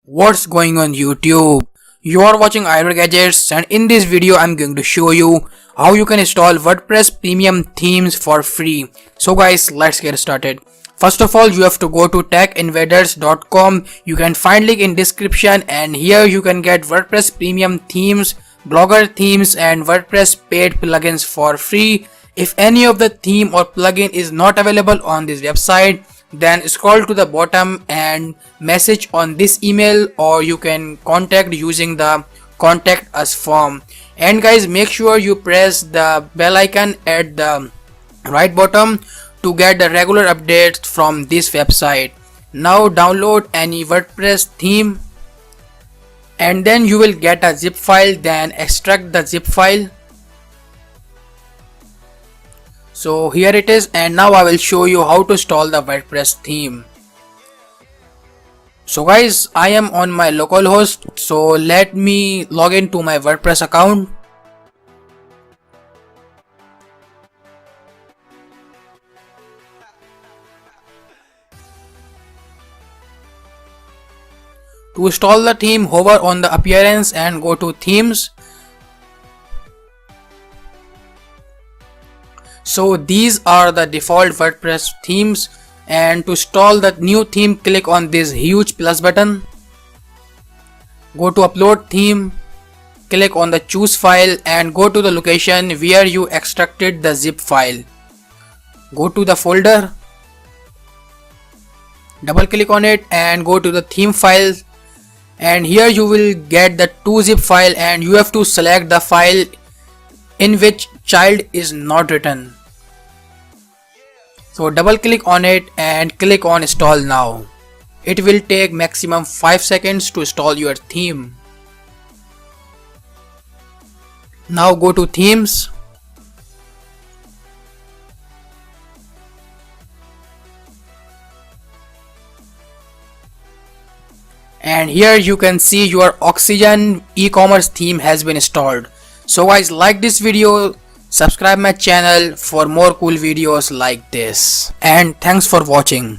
What's going on YouTube? You are watching Iron Gadgets, and in this video I'm going to show you how you can install WordPress premium themes for free. So guys, let's get started. First of all, you have to go to techinvaders.com. You can find link in description, and here you can get WordPress premium themes, blogger themes and WordPress paid plugins for free. If any of the theme or plugin is not available on this website, then scroll to the bottom and message on this email, or you can contact using the contact us form. And guys, make sure you press the bell icon at the right bottom to get the regular updates from this website. Now download any WordPress theme and then you will get a zip file. Then extract the zip file. So here it is, and now I will show you how to install the WordPress theme. So guys, I am on my localhost, so let me log into my WordPress account. To install the theme, hover on the appearance and go to themes. So these are the default WordPress themes, and to install the new theme, click on this huge plus button. Go to upload theme, click on the choose file and go to the location where you extracted the zip file. Go to the folder, double click on it and go to the theme file, and here you will get the 2-zip file, and you have to select the file in which child is not written. So double click on it and click on install now. It will take maximum 5 seconds to install your theme. Now go to themes. And here you can see your Oxygen e-commerce theme has been installed. So guys, like this video, subscribe my channel for more cool videos like this, and thanks for watching.